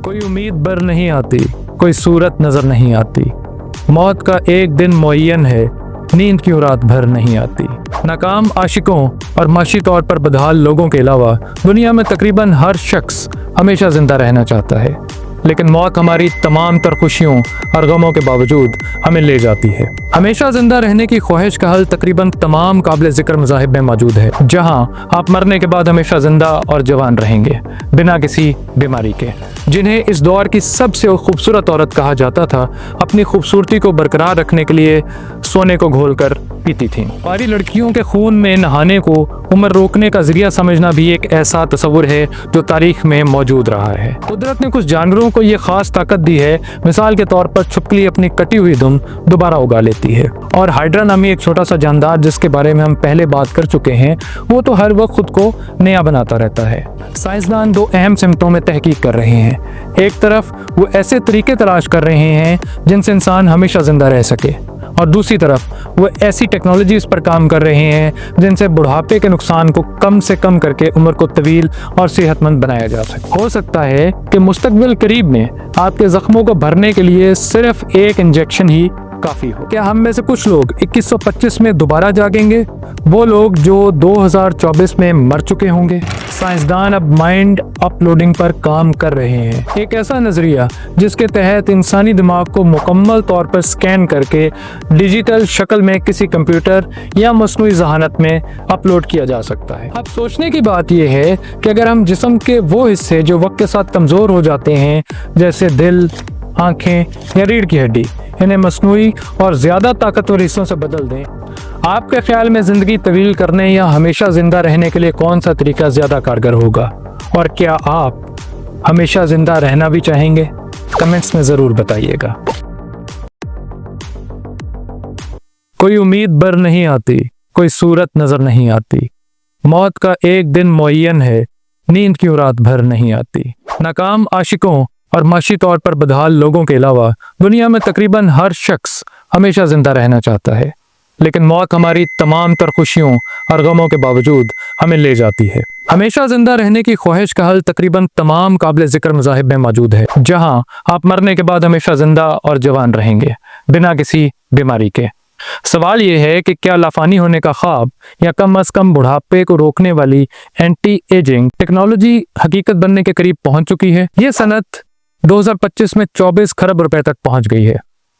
कोई उम्मीद बर नहीं आती, कोई सूरत नजर नहीं आती। मौत का एक दिन मुअय्यन है, नींद क्यों रात भर नहीं आती। नाकाम आशिकों और माशी तौर पर बदहाल लोगों के अलावा दुनिया में तकरीबन हर शख्स हमेशा जिंदा रहना चाहता है, लेकिन मौत हमारी तमाम तर खुशियों और गमों के बावजूद हमें ले जाती है। हमेशा जिंदा रहने की ख्वाहिश का हल तकरीबन तमाम काबिल जिक्र मज़ाहिब में मौजूद है, जहां आप मरने के बाद हमेशा जिंदा और जवान रहेंगे बिना किसी बीमारी के। जिन्हें इस दौर की सबसे खूबसूरत औरत कहा जाता था, अपनी खूबसूरती को बरकरार रखने के लिए सोने को घोलकर पीती थीं। पारी लड़कियों के खून में नहाने को उम्र रोकने का जरिया समझना भी एक ऐसा तस्वुर है जो तारीख में मौजूद रहा है। कुदरत ने कुछ जानवरों को ये खास ताकत दी है। मिसाल के तौर पर छिपकली अपनी कटी हुई दुम दोबारा उगा लेती है, और हाइड्रा नामी एक छोटा सा जानदार जिसके बारे में हम पहले बात कर चुके हैं, वो तो हर वक्त खुद को नया बनाता रहता है। साइंसदान दो अहम सिमतों में तहकीक कर रहे हैं। एक तरफ वो ऐसे तरीके तलाश कर रहे हैं जिनसे इंसान हमेशा जिंदा रह सके, और दूसरी तरफ वो ऐसी टेक्नोलॉजीज पर काम कर रहे हैं जिनसे बुढ़ापे के नुकसान को कम से कम करके उम्र को तवील और सेहतमंद बनाया जा सके। हो सकता है कि मुस्तकबिल करीब में आपके जख्मों को भरने के लिए सिर्फ एक इंजेक्शन ही काफी हो। क्या हम में से कुछ लोग 2125 में दोबारा जागेंगे? वो लोग जो 2024 में मर चुके होंगे? साइंसदान अब माइंड अपलोडिंग पर काम कर रहे हैं, एक ऐसा नजरिया जिसके तहत इंसानी दिमाग को मुकम्मल तौर पर स्कैन करके डिजिटल शक्ल में किसी कंप्यूटर या मस्नूई ज़हानत में अपलोड किया जा सकता है। अब सोचने की बात यह है कि अगर हम जिस्म के वो हिस्से जो वक्त के साथ कमज़ोर हो जाते हैं, जैसे दिल, आँखें या रीढ़ की हड्डी, इन्हें मस्नूई और ज़्यादा ताकतवर हिस्सों से बदल दें, आपके ख्याल में ज़िंदगी तवील करने या हमेशा ज़िंदा रहने के लिए कौन सा तरीका ज़्यादा कारगर होगा? और क्या आप हमेशा ज़िंदा रहना भी चाहेंगे? कमेंट्स में ज़रूर बताइएगा। कोई उम्मीद बर नहीं आती, कोई सूरत नज़र नहीं आती। मौत का एक दिन मुअय्यन है, नींद क्यों रात भर नहीं आती। नाकाम आशिकों और माशी तौर पर बदहाल लोगों के अलावा दुनिया में तकरीबन हर शख्स हमेशा जिंदा रहना चाहता है, लेकिन मौत हमारी तमाम तर खुशियों और गमों के बावजूद हमें ले जाती है। हमेशा जिंदा रहने की ख्वाहिश का हल तकरीबन तमाम काबिल जिक्र मज़ाहिब में मौजूद है, जहां आप मरने के बाद हमेशा जिंदा और जवान रहेंगे बिना किसी बीमारी के। सवाल यह है कि क्या लाफानी होने का ख्वाब या कम अज कम बुढ़ापे को रोकने वाली एंटी एजिंग टेक्नोलॉजी हकीकत बनने के करीब पहुंच चुकी है? ये सनत 2025 में 24 खरब रुपए तक पहुंच गई है।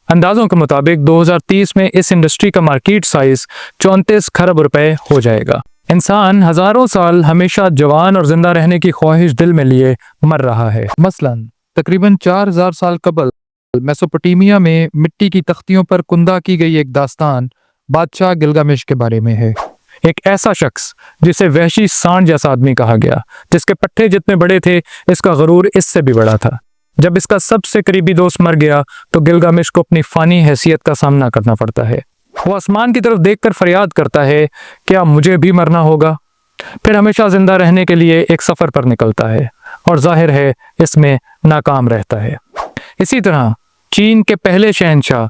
अंदाजों के मुताबिक 2030 में इस इंडस्ट्री का मार्केट साइज 34 खरब रुपए हो जाएगा। इंसान हजारों साल हमेशा जवान और जिंदा रहने की ख्वाहिश दिल में लिए मर रहा है। मसलन तकरीबन 4000 साल कबल मेसोपोटामिया में मिट्टी की तख्तियों पर कुंदा की गई एक दास्तान बादशाह गिलगामेश के बारे में है। एक ऐसा शख्स जिसे वहशी सांड जैसा आदमी कहा गया, जिसके पट्टे जितने बड़े थे इसका गरूर इससे भी बड़ा था। जब इसका सबसे करीबी दोस्त मर गया तो गिलगामेश को अपनी फानी हैसियत का सामना करना पड़ता है। वो आसमान की तरफ देखकर फरियाद करता है, क्या मुझे भी मरना होगा? फिर हमेशा जिंदा रहने के लिए एक सफर पर निकलता है और जाहिर है इसमें नाकाम रहता है। इसी तरह चीन के पहले शहंशाह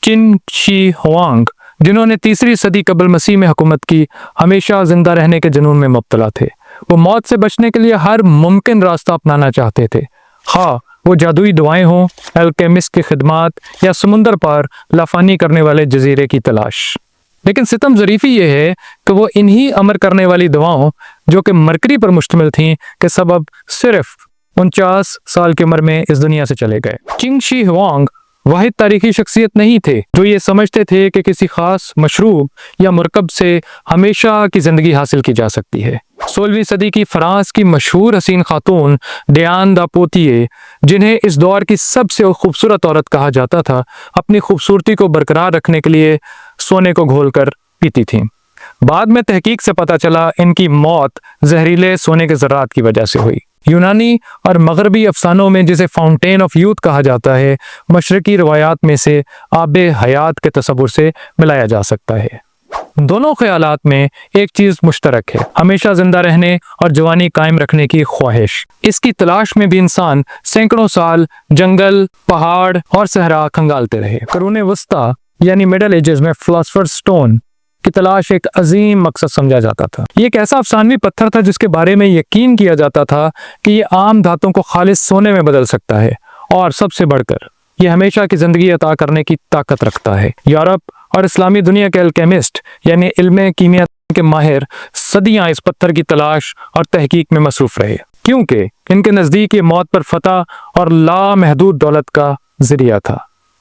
चिन शी हुआंग, जिन्होंने 3री सदी कबल मसीह में हुकूमत की, हमेशा जिंदा रहने के जुनून में मुब्तला थे। वो मौत से बचने के लिए हर मुमकिन रास्ता अपनाना चाहते थे, हाँ वो जादुई दुआएं हों, अल्केमिस्ट की खिदमात या समुंदर पार लाफानी करने वाले जजीरे की तलाश। लेकिन सितम ज़रीफ़ी ये है कि वो इन्हीं अमर करने वाली दवाओं जो कि मरकरी पर मुश्तमिल थीं के सबब सिर्फ 49 साल की उम्र में इस दुनिया से चले गए। चिंग शी हुआंग वाहिद तारीखी शख्सियत नहीं थे जो ये समझते थे कि किसी खास मशरूब या मुरकब से हमेशा की जिंदगी हासिल की जा सकती है। 16वीं सदी की फ्रांस की मशहूर हसीन खातून डियान दा पोतिये, जिन्हें इस दौर की सबसे खूबसूरत औरत कहा जाता था, अपनी खूबसूरती को बरकरार रखने के लिए सोने को घोलकर पीती थीं। बाद में तहकीक से पता चला इनकी मौत जहरीले सोने के ज़र्रात की वजह से हुई। यूनानी और मगरबी अफसानों में जिसे फाउंटेन ऑफ यूथ कहा जाता है, मशरकी रवायात में से आबे हयात के तस्वुर से मिलाया जा सकता है। दोनों ख्यालात में एक चीज मुश्तरक है, हमेशा जिंदा रहने और जवानी कायम रखने की ख्वाहिश। इसकी तलाश में भी इंसान सैकड़ों साल जंगल, पहाड़ और सहरा खंगालते रहे। करूने वस्ता यानी मिडल एजेस में फिलोसोफर स्टोन की तलाश एक अजीम मकसद समझा जाता था। ये एक ऐसा अफसानवी पत्थर था जिसके बारे में यकीन किया जाता था कि ये आम धातुओं को खालिस सोने में बदल सकता है, और सबसे बढ़कर ये हमेशा की जिंदगी अता करने की ताकत रखता है। यूरोप और इस्लामी दुनिया के अल्केमिस्ट यानी इल्म कीमिया के माहिर सदियां इस पत्थर की तलाश और तहकीक में मसरूफ रहे, क्योंकि इनके नज़दीक ये मौत पर फतह और लामहदूद दौलत का जरिया था।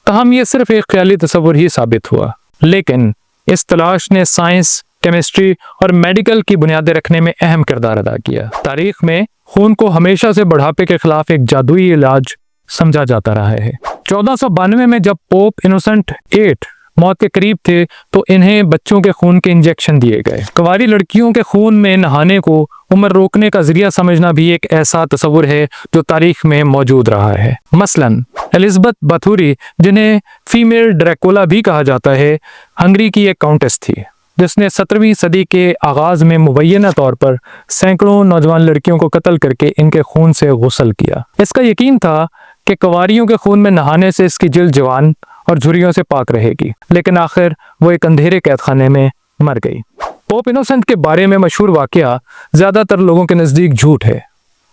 तहम ये सिर्फ एक ख्याली तस्वुर ही साबित हुआ, लेकिन इस तलाश ने साइंस, केमिस्ट्री और मेडिकल की बुनियादें रखने में अहम किरदार अदा किया। तारीख में खून को हमेशा से बुढ़ापे के खिलाफ एक जादुई इलाज समझा जाता रहा है। 1492 में जब पोप इनोसेंट 8 मौत के करीब थे तो इन्हें बच्चों के खून के इंजेक्शन दिए गए। कुंवारी लड़कियों के खून में नहाने को उम्र रोकने का जरिया समझना भी एक ऐसा तस्वुर है जो तारीख में मौजूद रहा है। मसलन एलिजाबेथ बाथुरी, जिन्हें फीमेल ड्रैकुला भी कहा जाता है, हंगरी की एक काउंटेस थी जिसने 17वीं सदी के आगाज में मुबैना तौर पर सैकड़ों नौजवान लड़कियों को कत्ल करके इनके खून से गुस्ल किया। इसका यकीन था कि कुंवारियों के खून में नहाने से इसकी जिल्द जवान और झुर्रियों से पाक रहेगी, लेकिन आखिर वो एक अंधेरे कैदखाने में मर गई। पोप इनोसेंट के बारे में मशहूर वाकया ज्यादातर लोगों के नजदीक झूठ है,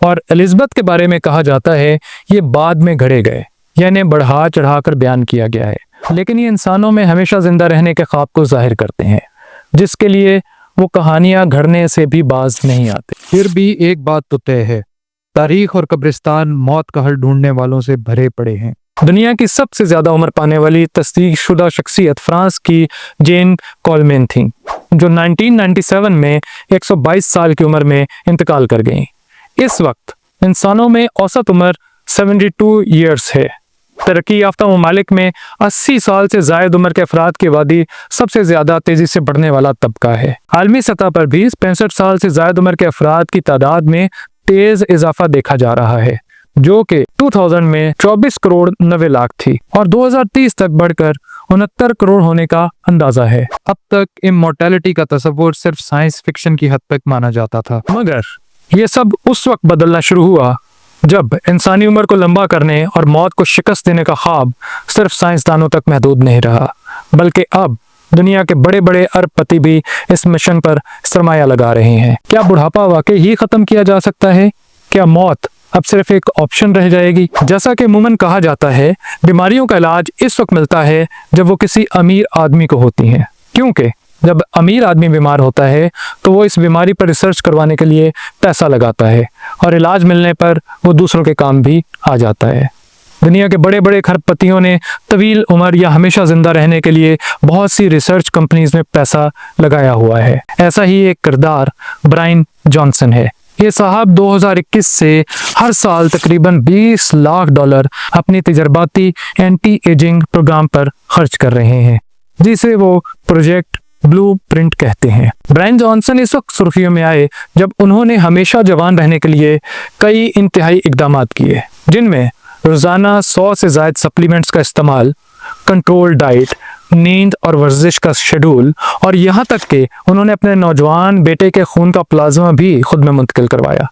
और एलिजाबेथ के बारे में कहा जाता है ये बाद में घड़े गए, यानी बढ़ा चढ़ाकर बयान किया गया है, लेकिन ये इंसानों में हमेशा जिंदा रहने के ख्वाब को जाहिर करते हैं, जिसके लिए वो कहानियां घड़ने से भी बाज नहीं आते। फिर भी एक बात तो तय है, तारीख और कब्रिस्तान मौत का हल ढूंढने वालों से भरे पड़े हैं। दुनिया की सबसे ज्यादा उम्र पाने वाली तस्दीक शुदा शख्सियत फ्रांस की जेन कॉलमेन थी, जो 1997 में 122 साल की उम्र में इंतकाल कर गईं। इस वक्त इंसानों में औसत उम्र 72 ईयर्स है। तरक्की याफ्ता ममालिक में 80 साल से जायद उम्र के अफराद की आबादी सबसे ज्यादा तेजी से बढ़ने वाला तबका है। आलमी सतह पर भी 65 साल से जायद उम्र के अफराद की तादाद में तेज इजाफा देखा जा रहा है, जो कि 2000 में 24 करोड़ 90 लाख थी और 2030 तक बढ़कर 69 करोड़ होने का अंदाजा है। अब तक इमॉर्टैलिटी का तस्वुर सिर्फ साइंस फिक्शन की हद तक माना जाता था, मगर ये सब उस वक्त बदलना शुरू हुआ जब इंसानी उम्र को लंबा करने और मौत को शिकस्त देने का ख्वाब सिर्फ साइंसदानों तक महदूद नहीं रहा, बल्कि अब दुनिया के बड़े बड़े अरबपति भी इस मिशन पर सरमाया लगा रहे हैं। क्या बुढ़ापा वाकई ही खत्म किया जा सकता है? क्या मौत अब सिर्फ एक ऑप्शन रह जाएगी? जैसा कि अमूमन कहा जाता है, बीमारियों का इलाज इस वक्त मिलता है जब वो किसी अमीर आदमी को होती हैं, क्योंकि जब अमीर आदमी बीमार होता है तो वो इस बीमारी पर रिसर्च करवाने के लिए पैसा लगाता है और इलाज मिलने पर वो दूसरों के काम भी आ जाता है। दुनिया के बड़े बड़े खरबपतियों ने तवील उम्र या हमेशा जिंदा रहने के लिए बहुत सी रिसर्च कंपनीज में पैसा लगाया हुआ है। ऐसा ही एक किरदार ब्रायन जॉनसन है। ये साहब 2021 से हर साल तकरीबन $20 लाख अपनी तजर्बाती एंटी एजिंग प्रोग्राम पर खर्च कर रहे हैं, जिसे वो प्रोजेक्ट ब्लू प्रिंट कहते हैं। ब्रायन जॉनसन इस वक्त सुर्खियों में आए जब उन्होंने हमेशा जवान रहने के लिए कई इंतहाई इकदाम किए, जिनमें रोजाना 100 से ज्यादा सप्लीमेंट्स का इस्तेमाल, कंट्रोल डाइट, नींद और वर्जिश का शेड्यूल, और यहाँ तक कि उन्होंने अपने नौजवान बेटे के खून का प्लाज्मा भी खुद में मुंतकिल करवाया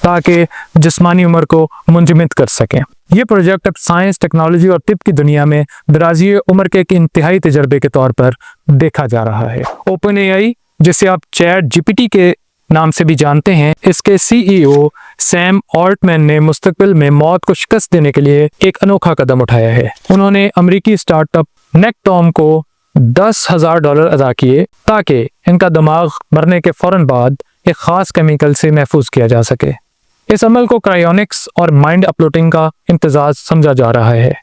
ताकि जिस्मानी उम्र को मुंजमद कर सकें। ये प्रोजेक्ट अब साइंस, टेक्नोलॉजी और तिब की दुनिया में दराजी उम्र के एक इंतहाई तजर्बे के तौर पर देखा जा रहा है। ओपन एआई, जिसे आप चैट जीपीटी के नाम से भी जानते हैं, इसके सीईओ सैम ऑल्टमैन ने मुस्तकबिल में मौत को शिकस्त देने के लिए एक अनोखा कदम उठाया है। उन्होंने अमेरिकी स्टार्टअप नेक्टॉम को $10,000 अदा किए ताकि इनका दिमाग मरने के फौरन बाद एक खास केमिकल से महफूज किया जा सके। इस अमल को क्रायोनिक्स और माइंड अपलोडिंग का इम्तजाज समझा जा रहा है,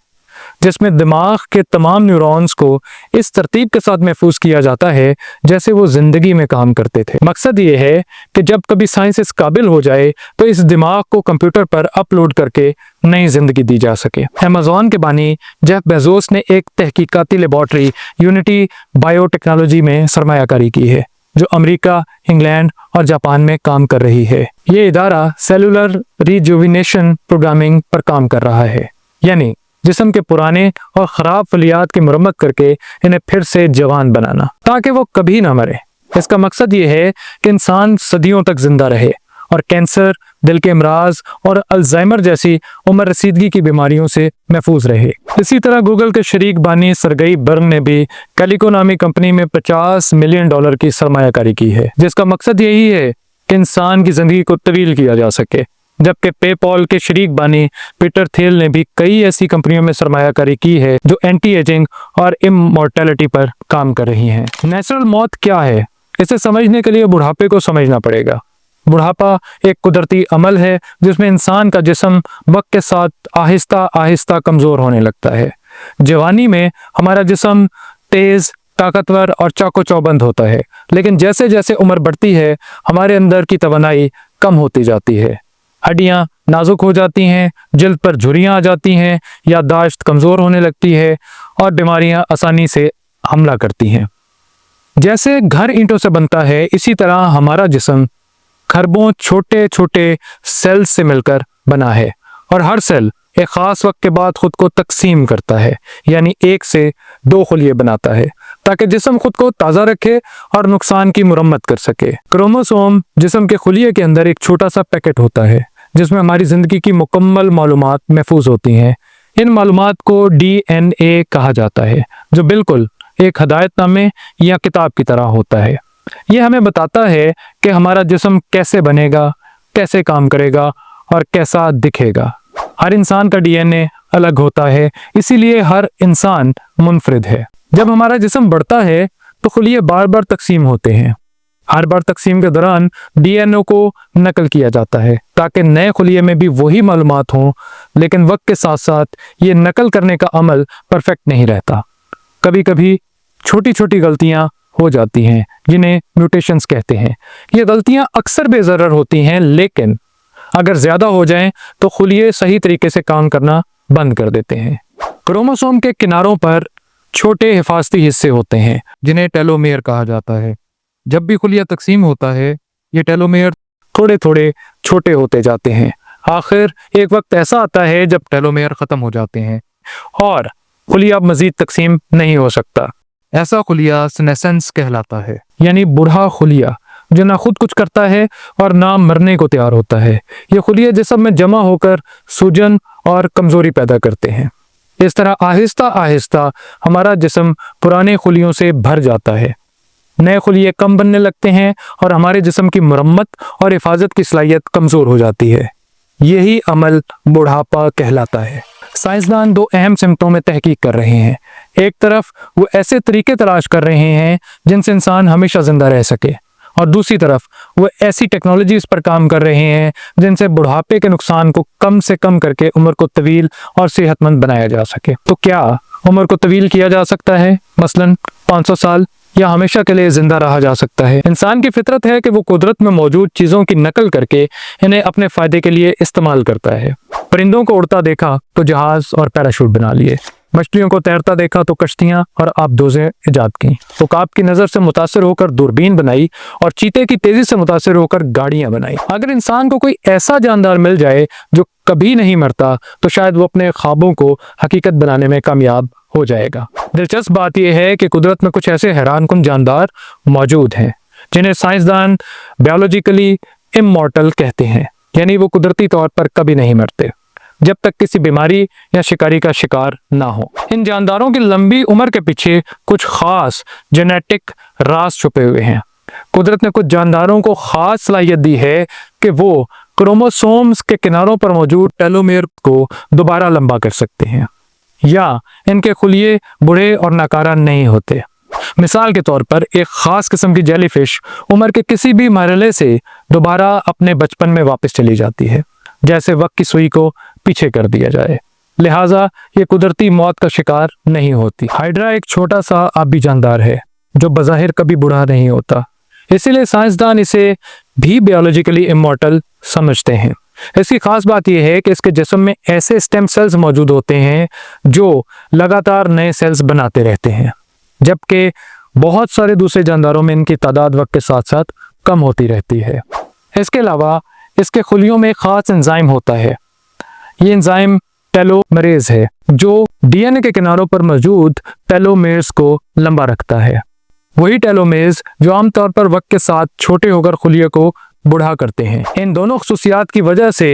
जिसमें दिमाग के तमाम न्यूरॉन्स को इस तरतीब के साथ महफूज किया जाता है जैसे वो जिंदगी में काम करते थे। मकसद ये है कि जब कभी साइंस इस काबिल हो जाए तो इस दिमाग को कंप्यूटर पर अपलोड करके नई जिंदगी दी जा सके। अमेज़न के बानी जेफ बेजोस ने एक तहकीकाती लेबॉर्ट्री यूनिटी बायोटेक्नोलॉजी में सरमायाकारी की है, जो अमेरिका, इंग्लैंड और जापान में काम कर रही है। ये इदारा सेलुलर रिजुविनेशन प्रोग्रामिंग पर काम कर रहा है, यानी जिस्म के पुराने और ख़राब फलियात की मुरम्मत करके इन्हें फिर से जवान बनाना ताकि वो कभी ना मरे। इसका मकसद ये है कि इंसान सदियों तक जिंदा रहे और कैंसर, दिल के अमराज और अल्जाइमर जैसी उम्र रसीदगी की बीमारियों से महफूज रहे। इसी तरह गूगल के शरीक बानी सरगई बर्न ने भी कैलिको नामी कंपनी में $50 मिलियन की सरमायाकारी की है, जिसका मकसद यही है कि इंसान की जिंदगी को तवील किया जा सके। जबकि पेपॉल के शरीक बानी पीटर थियल ने भी कई ऐसी कंपनियों में सरमायाकारी की है जो एंटी एजिंग और इमॉर्टैलिटी पर काम कर रही हैं। नेचुरल मौत क्या है, इसे समझने के लिए बुढ़ापे को समझना पड़ेगा। बुढ़ापा एक कुदरती अमल है जिसमें इंसान का जिस्म वक्त के साथ आहिस्ता आहिस्ता कमजोर होने लगता है। जवानी में हमारा जिस्म तेज, ताकतवर और चाको चौबंद होता है, लेकिन जैसे जैसे उम्र बढ़ती है हमारे अंदर की तवानाई कम होती जाती है। हड्डियां नाजुक हो जाती हैं, जल्द पर झुर्रियां आ जाती हैं, याददाश्त कमजोर होने लगती है और बीमारियां आसानी से हमला करती हैं। जैसे घर ईंटों से बनता है, इसी तरह हमारा जिस्म खरबों छोटे छोटे सेल्स से मिलकर बना है और हर सेल एक खास वक्त के बाद खुद को तकसीम करता है, यानी 1 से 2 खुलिये बनाता है ताकि जिस्म खुद को ताज़ा रखे और नुकसान की मुरम्मत कर सके। क्रोमोसोम जिस्म के खुलिये के अंदर एक छोटा सा पैकेट होता है जिसमें हमारी ज़िंदगी की मुकम्मल मालूमात महफूज होती हैं। इन मालूमात को DNA कहा जाता है, जो बिल्कुल एक हदायतनामे या किताब की तरह होता है। यह हमें बताता है कि हमारा जिस्म कैसे बनेगा, कैसे काम करेगा और कैसा दिखेगा। हर इंसान का DNA अलग होता है, इसीलिए हर इंसान मुनफरिद है। जब हमारा जिस्म बढ़ता है तो खुलिये बार बार तकसीम होते हैं। हर बार तकसीम के दौरान DNA को नकल किया जाता है ताकि नए खुलिये में भी वही मालूमात हों, लेकिन वक्त के साथ साथ ये नकल करने का अमल परफेक्ट नहीं रहता। कभी कभी छोटी छोटी गलतियां हो जाती हैं जिन्हें म्यूटेशंस कहते हैं। ये गलतियां अक्सर बेज़रर होती हैं, लेकिन अगर ज़्यादा हो जाएं तो खुलिये सही तरीके से काम करना बंद कर देते हैं। क्रोमोसोम के किनारों पर छोटे हिफाजती हिस्से होते हैं जिन्हें टेलोमेयर कहा जाता है। जब भी खुलिया तकसीम होता है, ये टेलोमेयर थोड़े थोड़े छोटे होते जाते हैं। आखिर एक वक्त ऐसा आता है जब टेलोमेयर ख़त्म हो जाते हैं और खुलिया अब मजीद तकसीम नहीं हो सकता। ऐसा खुलिया सेनेसेंस कहलाता है। यानी बूढ़ा खुलिया जो ना खुद कुछ करता है और ना मरने को तैयार होता है। ये खुलिये जिस्म में जमा होकर सूजन और कमजोरी पैदा करते हैं। इस तरह आहिस्ता आहिस्ता हमारा जिस्म पुराने खुलियों से भर जाता है, नए खुलिये कम बनने लगते हैं और हमारे जिस्म की मुरम्मत और हिफाजत की सलाहियत कमजोर हो जाती है। यही अमल बुढ़ापा कहलाता है। साइंसदान 2 अहम सिमतों में तहकीक कर रहे हैं। एक तरफ वो ऐसे तरीके तलाश कर रहे हैं जिनसे इंसान हमेशा जिंदा रह सके, और दूसरी तरफ वो ऐसी टेक्नोलॉजीज पर काम कर रहे हैं जिनसे बुढ़ापे के नुकसान को कम से कम करके उम्र को तवील और सेहतमंद बनाया जा सके। तो क्या उम्र को तवील किया जा सकता है, मसलन 500 साल, या हमेशा के लिए जिंदा रहा जा सकता है? इंसान की फितरत है कि वो कुदरत में मौजूद चीज़ों की नकल करके इन्हें अपने फ़ायदे के लिए इस्तेमाल करता है। परिंदों को उड़ता देखा तो जहाज और पैराशूट बना लिए, मछलियों को तैरता देखा तो कश्तियां और आबदोजें इजाद की, उकाब की नज़र से मुतासिर होकर दूरबीन बनाई और चीते की तेज़ी से मुतासिर होकर गाड़ियां बनाई। अगर इंसान को कोई ऐसा जानदार मिल जाए जो कभी नहीं मरता तो शायद वो अपने ख्वाबों को हकीकत बनाने में कामयाब हो जाएगा। दिलचस्प बात यह है कि कुदरत में कुछ ऐसे हैरानकुन जानदार मौजूद हैं जिन्हें साइंसदान बायोलॉजिकली इमॉर्टल कहते हैं, यानी वो कुदरती तौर पर कभी नहीं मरते जब तक किसी बीमारी या शिकारी का शिकार ना हो। इन जानदारों की लंबी उम्र के पीछे कुछ खास जेनेटिक राज छुपे हुए हैं। कुदरत ने कुछ जानदारों को खास सलाहियत दी है कि वो क्रोमोसोम्स के किनारों पर मौजूद टेलोमेयर को दोबारा लंबा कर सकते हैं, या इनके खुलिये बूढ़े और नाकारा नहीं होते। मिसाल के तौर पर एक खास किस्म की जेलीफिश उम्र के किसी भी मरहले से दोबारा अपने बचपन में वापस चली जाती है, जैसे वक्त की सुई को पीछे कर दिया जाए। लिहाजा ये कुदरती मौत का शिकार नहीं होती। हाइड्रा एक छोटा सा आबी जानदार है जो बज़ाहिर कभी बूढ़ा नहीं होता, इसीलिए साइंसदान इसे भी बायोलॉजिकली इमॉर्टल समझते हैं। इसकी खास बात यह है कि इसके जिस्म में ऐसे स्टेम सेल्स मौजूद होते हैं जो लगातार नए सेल्स बनाते रहते हैं, जबकि बहुत सारे दूसरे जानदारों में इनकी तादाद वक्त के साथ साथ कम होती रहती है। इसके अलावा इसके खुलियों में एक खास एंजाइम होता है। ये एंजाइम टेलोमरेज है जो DNA के किनारों पर मौजूद टेलोमेर्स को लंबा रखता है। वही टेलोमेर्स जो आमतौर पर वक्त के साथ छोटे होकर खुलिये को बूढ़ा करते हैं। इन दोनों खसूसियात की वजह से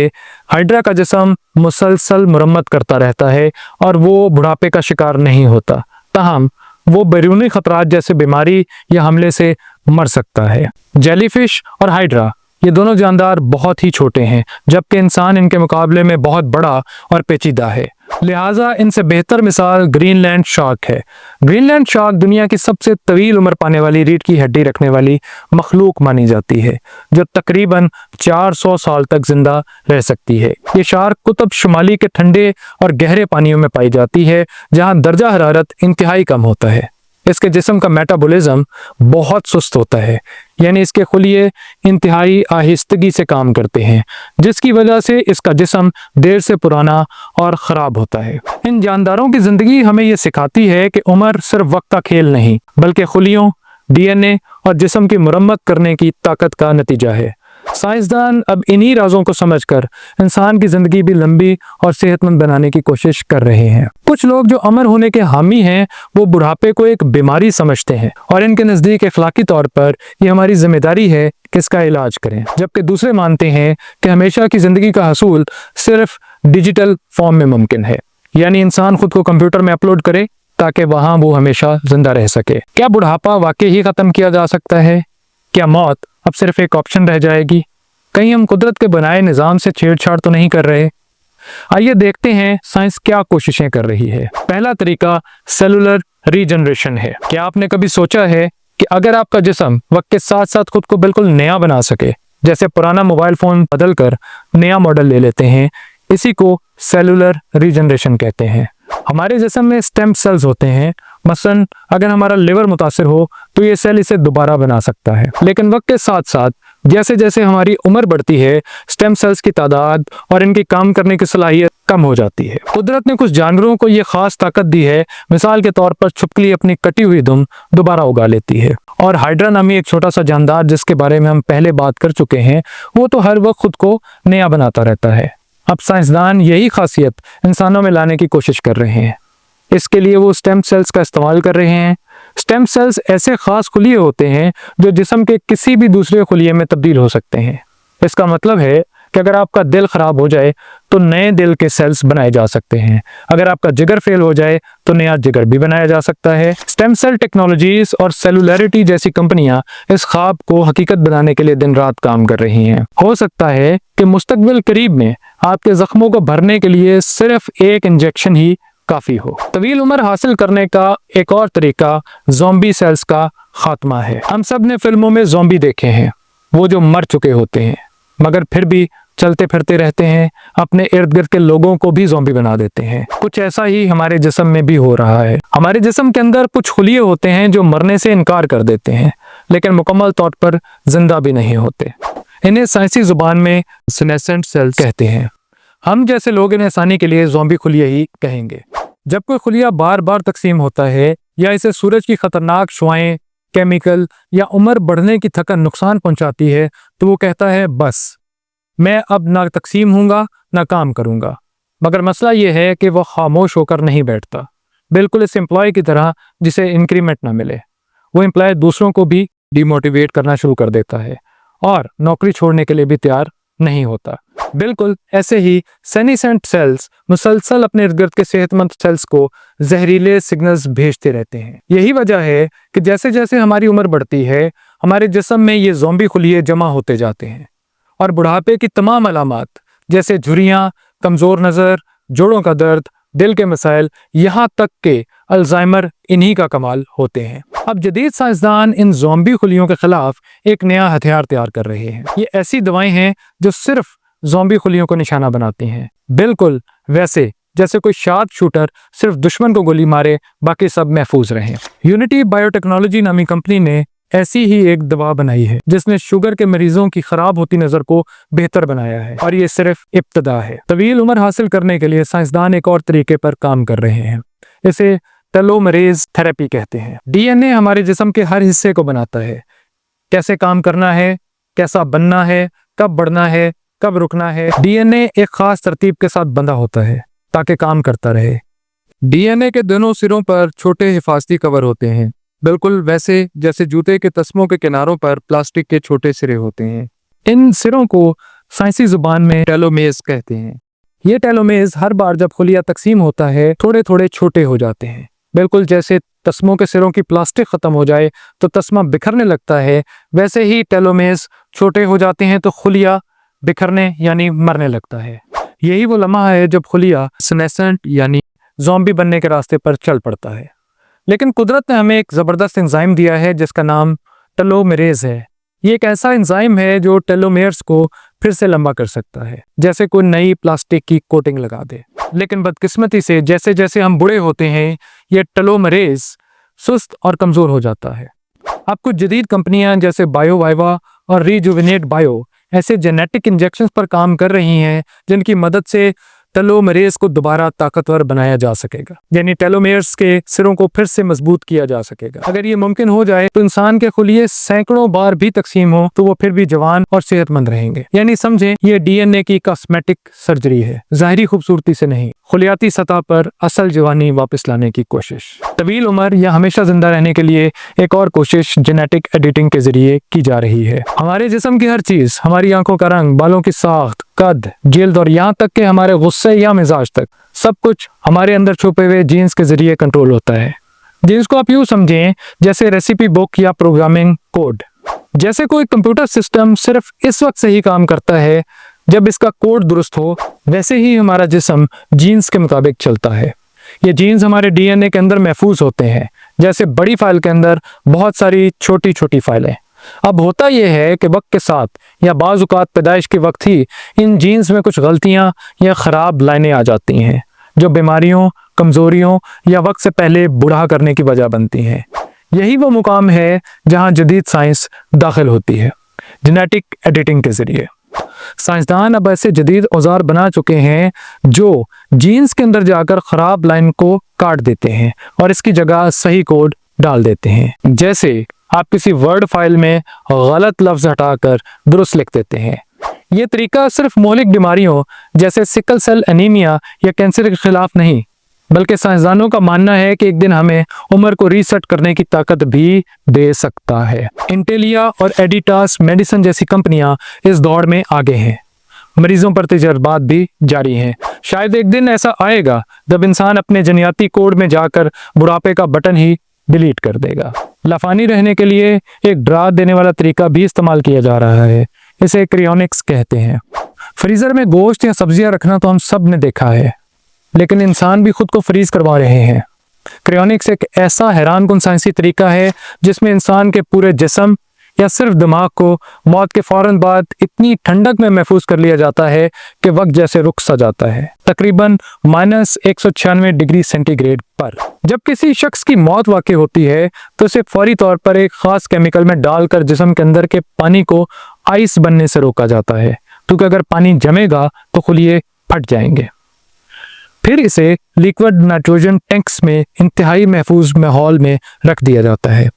हाइड्रा का जिस्म मुसलसल मुरम्मत करता रहता है और वो बुढ़ापे का शिकार नहीं होता। ताहम वो बैरूनी खतरात जैसे बीमारी या हमले से मर सकता है। जेलीफिश और हाइड्रा ये दोनों जानदार बहुत ही छोटे हैं, जबकि इंसान इनके मुकाबले में बहुत बड़ा और पेचीदा है। लिहाजा इनसे बेहतर मिसाल ग्रीनलैंड शार्क है। ग्रीनलैंड शार्क दुनिया की सबसे तवील उम्र पाने वाली रीढ़ की हड्डी रखने वाली मखलूक मानी जाती है, जो तकरीबन 400 साल तक जिंदा रह सकती है। ये शार्क कुतुब शुमाली के ठंडे और गहरे पानियों में पाई जाती है, जहां दर्जा हरारत इंतहाई कम होता है। इसके जिस्म का मेटाबॉलिज्म बहुत सुस्त होता है, यानी इसके खुलिये इंतहाई आहिस्तगी से काम करते हैं, जिसकी वजह से इसका जिस्म देर से पुराना और ख़राब होता है। इन जानदारों की ज़िंदगी हमें ये सिखाती है कि उम्र सिर्फ वक्त का खेल नहीं, बल्कि खुलियों, DNA और जिस्म की मुरम्मत करने की ताकत का नतीजा है। साइंसदान अब इन्हीं राजों को समझकर इंसान की ज़िंदगी भी लंबी और सेहतमंद बनाने की कोशिश कर रहे हैं। कुछ लोग जो अमर होने के हामी हैं, वो बुढ़ापे को एक बीमारी समझते हैं और इनके नज़दीक अखलाकी तौर पर ये हमारी जिम्मेदारी है कि इसका इलाज करें, जबकि दूसरे मानते हैं कि हमेशा की ज़िंदगी का हसूल सिर्फ डिजिटल फॉर्म में मुमकिन है, यानी इंसान खुद को कंप्यूटर में अपलोड करे ताकि वहाँ वो हमेशा जिंदा रह सके। क्या बुढ़ापा वाकई ही ख़त्म किया जा सकता है? क्या मौत अब सिर्फ एक ऑप्शन रह जाएगी? कहीं हम कुदरत के बनाए निज़ाम से छेड़छाड़ तो नहीं कर रहे? आइए देखते हैं साइंस क्या कोशिशें कर रही है। पहला तरीका सेलुलर रीजनरेशन है। क्या आपने कभी सोचा है कि अगर आपका जिस्म वक्त के साथ साथ खुद को बिल्कुल नया बना सके, जैसे पुराना मोबाइल फ़ोन बदल कर नया मॉडल ले लेते हैं, इसी को सेलुलर रीजनरेशन कहते हैं। हमारे जिस्म में स्टेम सेल्स होते हैं। मसलन अगर हमारा लिवर मुतासिर हो तो ये सेल इसे दोबारा बना सकता है, लेकिन वक्त के साथ साथ जैसे जैसे हमारी उम्र बढ़ती है, स्टेम सेल्स की तादाद और इनकी काम करने की सलाहियत कम हो जाती है। कुदरत ने कुछ जानवरों को ये खास ताकत दी है। मिसाल के तौर पर छिपकली अपनी कटी हुई दुम दोबारा उगा लेती है, और हाइड्रा नामी एक छोटा सा जानदार जिसके बारे में हम पहले बात कर चुके हैं, वो तो हर वक्त खुद को नया बनाता रहता है। अब साइंसदान यही खासियत इंसानों में लाने की कोशिश कर रहे हैं। इसके लिए वो स्टेम सेल्स का इस्तेमाल कर रहे हैं। स्टेम सेल्स ऐसे खास खुलिये होते हैं जो जिस्म के किसी भी दूसरे खुलिये में तब्दील हो सकते हैं। इसका मतलब है कि अगर आपका दिल खराब हो जाए तो नए दिल के सेल्स बनाए जा सकते हैं। अगर आपका जिगर फेल हो जाए तो नया जिगर भी बनाया जा सकता है। स्टेम सेल टेक्नोलॉजीज और सेलुलरिटी जैसी कंपनियां इस ख्वाब को हकीकत बनाने के लिए दिन रात काम कर रही हैं। हो सकता है कि मुस्तकबिल करीब में आपके जख्मों को भरने के लिए सिर्फ एक इंजेक्शन ही काफी हो। तवील उम्र हासिल करने का एक और तरीका ज़ॉम्बी सेल्स का खात्मा है। हम सब ने फिल्मों में ज़ॉम्बी देखे हैं, वो जो मर चुके होते हैं मगर फिर भी चलते फिरते रहते हैं, अपने इर्द गिर्द के लोगों को भी ज़ॉम्बी बना देते हैं। कुछ ऐसा ही हमारे जिस्म में भी हो रहा है। हमारे जिस्म के अंदर कुछ खुलिये होते हैं जो मरने से इनकार कर देते हैं, लेकिन मुकम्मल तौर पर जिंदा भी नहीं होते। इन्हें साइंसी जुबान में सेनेसेंट सेल्स कहते हैं। हम जैसे लोग इन्हें आसानी के लिए ज़ॉम्बी खुलिये ही कहेंगे। जब कोई खुलिया बार बार तकसीम होता है या इसे सूरज की खतरनाक शुआएं, केमिकल या उम्र बढ़ने की थकन नुकसान पहुंचाती है, तो वो कहता है बस मैं अब ना तकसीम हूँगा ना काम करूँगा। मगर मसला ये है कि वह खामोश होकर नहीं बैठता, बिल्कुल इस एम्प्लॉय की तरह जिसे इंक्रीमेंट ना मिले। वो एम्प्लॉय दूसरों को भी डिमोटिवेट करना शुरू कर देता है और नौकरी छोड़ने के लिए भी तैयार नहीं होता। बिल्कुल ऐसे ही सेनेसेंट सेल्स मुसलसल अपने इर्द गिर्द के सेहतमंद सेल्स को जहरीले सिग्नल्स भेजते रहते हैं। यही वजह है कि जैसे जैसे हमारी उम्र बढ़ती है, हमारे जिस्म में ये ज़ॉम्बी खुलिये जमा होते जाते हैं और बुढ़ापे की तमाम अलामात जैसे झुर्रियाँ, कमज़ोर नज़र, जोड़ों का दर्द, दिल के मसाइल, यहाँ तक के अल्जाइमर इन्हीं का कमाल होते हैं। अब जदीद साइंसदान इन ज़ॉम्बी खुलियों के खिलाफ एक नया हथियार तैयार कर रहे हैं। ये ऐसी दवाएं हैं जो सिर्फ ज़ॉम्बी खुलियों को निशाना बनाती हैं, बिल्कुल वैसे जैसे कोई शार्प शूटर सिर्फ दुश्मन को गोली मारे, बाकी सब महफूज रहें। यूनिटी बायोटेक्नोलॉजी नामी कंपनी ने ऐसी ही एक दवा बनाई है जिसने शुगर के मरीजों की खराब होती नज़र को बेहतर बनाया है, और ये सिर्फ इब्तदा है। तवील उम्र हासिल करने के लिए साइंसदान एक और तरीके पर काम कर रहे हैं। इसे टेलोमरेज थेरेपी कहते हैं। DNA हमारे जिस्म के हर हिस्से को बनाता है, कैसे काम करना है, कैसा बनना है, कब बढ़ना है, कब रुकना है। DNA एक खास तरतीब के साथ बंधा होता है ताकि काम करता रहे। DNA के दोनों सिरों पर छोटे हिफाजती कवर होते हैं, बिल्कुल वैसे जैसे जूते के तस्मों के किनारों पर प्लास्टिक के छोटे सिरे होते हैं। इन सिरों को साइंसी जुबान में टेलोमेर्स कहते हैं। ये टेलोमेर्स हर बार जब खुलिया तकसीम होता है थोड़े थोड़े छोटे हो जाते हैं। बिल्कुल जैसे तस्मों के सिरों की प्लास्टिक खत्म हो जाए तो तस्मा बिखरने लगता है, वैसे ही टेलोमेर्स छोटे हो जाते हैं तो खुलिया बिखरने यानी मरने लगता है। यही वो लम्हा है जब खुलिया सेनेसेंट यानी ज़ॉम्बी बनने के रास्ते पर चल पड़ता है। लेकिन कुदरत ने हमें एक ज़बरदस्त एंजाइम दिया है जिसका नाम टेलोमेरेज है। ये एक ऐसा एंजाइम है जो टेलोमेर्स को फिर से लंबा कर सकता है, जैसे कोई नई प्लास्टिक की कोटिंग लगा दे। लेकिन बदकिस्मती से जैसे जैसे हम बूढ़े होते हैं ये टेलोमेरेज सुस्त और कमज़ोर हो जाता है। अब कुछ जदीद कंपनियां जैसे बायोवाइवा और रिजुविनेट बायो ऐसे जेनेटिक इंजेक्शंस पर काम कर रही हैं जिनकी मदद से टेलोमेरेज को दोबारा ताकतवर बनाया जा सकेगा, यानी टेलोमेर्स के सिरों को फिर से मजबूत किया जा सकेगा। अगर ये मुमकिन हो जाए तो इंसान के खुलिये सैकड़ों बार भी तकसीम हो तो वो फिर भी जवान और सेहतमंद रहेंगे। यानी समझें ये डीएनए की कॉस्मेटिक सर्जरी है, ज़ाहिरी खूबसूरती से नहीं, खुलियाती सतह पर असल जवानी वापस लाने की कोशिश। तवील उम्र या हमेशा जिंदा रहने के लिए एक और कोशिश जेनेटिक एडिटिंग के जरिए की जा रही है। हमारे जिस्म की हर चीज, हमारी आंखों का रंग, बालों की साख्त, कद, जिल्द और यहाँ तक कि हमारे गुस्से या मिजाज तक, सब कुछ हमारे अंदर छुपे हुए जीन्स के जरिए कंट्रोल होता है। जीन्स को आप यूँ समझें जैसे रेसिपी बुक या प्रोग्रामिंग कोड। जैसे कोई कंप्यूटर सिस्टम सिर्फ इस वक्त सही काम करता है जब इसका कोड दुरुस्त हो, वैसे ही हमारा जिस्म जीन्स के मुताबिक चलता है। ये जीन्स हमारे डीएनए के अंदर महफूज होते हैं, जैसे बड़ी फाइल के अंदर बहुत सारी छोटी छोटी फाइलें। अब होता यह है कि वक्त के साथ या बाज़ औक़ात पैदाइश के वक्त ही इन जीन्स में कुछ गलतियां या ख़राब लाइनें आ जाती हैं जो बीमारियों, कमज़ोरियों या वक्त से पहले बूढ़ा करने की वजह बनती हैं। यही वो मुकाम है जहां जदीद साइंस दाखिल होती है, जेनेटिक एडिटिंग के ज़रिए। साइंसदान अब ऐसे जदीद औजार बना चुके हैं जो जीन्स के अंदर जाकर ख़राब लाइन को काट देते हैं और इसकी जगह सही कोड डाल देते हैं। जैसे आप किसी वर्ड फाइल में गलत लफ्ज़ हटाकर दुरुस्त लिख देते हैं। ये तरीका सिर्फ मौलिक बीमारियों जैसे सिकल सेल एनीमिया या कैंसर के खिलाफ नहीं, बल्कि साइंसदानों का मानना है कि एक दिन हमें उम्र को रीसेट करने की ताकत भी दे सकता है। इंटेलिया और एडिटास मेडिसिन जैसी कंपनियां इस दौड़ में आगे हैं। मरीजों पर तजर्बात भी जारी हैं। शायद एक दिन ऐसा आएगा जब इंसान अपने जनियाती कोड में जाकर बुढ़ापे का बटन ही डिलीट कर देगा। लाफानी रहने के लिए एक डरा देने वाला तरीका भी इस्तेमाल किया जा रहा है, इसे क्रियोनिक्स कहते हैं। फ्रीजर में गोश्त या सब्जियां रखना तो हम सब ने देखा है, लेकिन इंसान भी खुद को फ्रीज करवा रहे हैं। क्रियोनिक्स एक ऐसा हैरानकुन साइंसी तरीका है जिसमें इंसान के पूरे जिस्म या सिर्फ दिमाग को मौत के फौरन बाद इतनी ठंडक में महफूज कर लिया जाता है कि वक्त जैसे रुक सा जाता है, तकरीबन -196 डिग्री सेंटीग्रेड पर। जब किसी शख्स की मौत वाक़ई होती है तो इसे फौरी तौर पर एक खास केमिकल में डालकर जिस्म के अंदर के पानी को आइस बनने से रोका जाता है, क्योंकि अगर पानी जमेगा तो खुलिये फट जाएंगे। फिर इसे लिक्विड नाइट्रोजन टैंक्स में इंतहाई महफूज माहौल में रख दिया जाता है,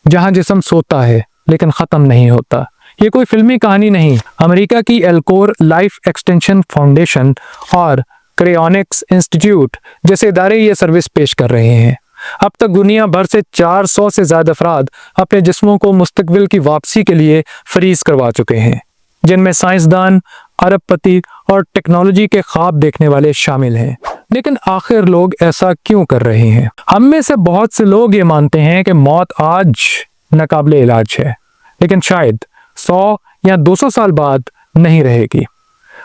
जहां जिस्म सोता है लेकिन ख़त्म नहीं होता। ये कोई फिल्मी कहानी नहीं, अमेरिका की एल्कोर लाइफ एक्सटेंशन फाउंडेशन और क्रियोनिक्स इंस्टीट्यूट जैसे इदारे ये सर्विस पेश कर रहे हैं। अब तक दुनिया भर से 400 से ज़्यादा अफराद अपने जिस्मों को मुस्तकबिल की वापसी के लिए फ्रीज करवा चुके हैं, जिनमें साइंसदान, अरबपति और टेक्नोलॉजी के ख्वाब देखने वाले शामिल हैं। लेकिन आखिर लोग ऐसा क्यों कर रहे हैं? हम में से बहुत से लोग ये मानते हैं कि मौत आज नाकाबिले इलाज है, लेकिन शायद 100 या 200 साल बाद नहीं रहेगी।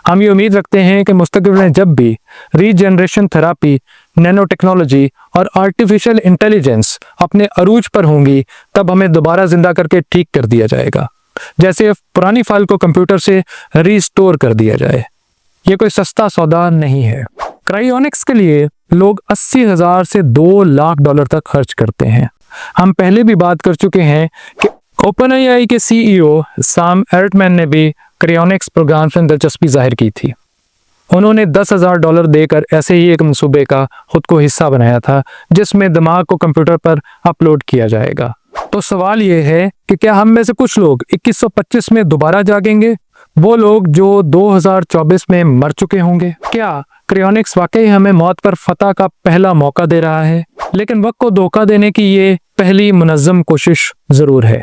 हम ये उम्मीद रखते हैं कि मुस्तकबिल में जब भी रीजनरेशन थेरापी, नैनो टेक्नोलॉजी और आर्टिफिशियल इंटेलिजेंस अपने अरूज पर होंगी, तब हमें दोबारा जिंदा करके ठीक कर दिया जाएगा, जैसे पुरानी फाइल को कंप्यूटर से रीस्टोर कर दिया जाए। ये कोई सस्ता सौदा नहीं है। क्रायोनिक्स के लिए लोग 80,000 से $2 लाख तक खर्च करते हैं। हम पहले भी बात कर चुके हैं कि ओपनएआई के सीईओ सैम अल्टमैन ने भी क्रायोनिक्स प्रोग्राम में दिलचस्पी जाहिर की थी। उन्होंने $10,000 देकर ऐसे ही एक मंसूबे का खुद को हिस्सा बनाया था, जिसमें दिमाग को कंप्यूटर पर अपलोड किया जाएगा। तो सवाल ये है कि क्या हम में से कुछ लोग 2125 में दोबारा जागेंगे? वो लोग जो 2024 में मर चुके होंगे? क्या क्रायोनिक्स वाकई हमें मौत पर फतह का पहला मौका दे रहा है? लेकिन वक्त को धोखा देने की ये पहली मुनज़्ज़म कोशिश जरूर है।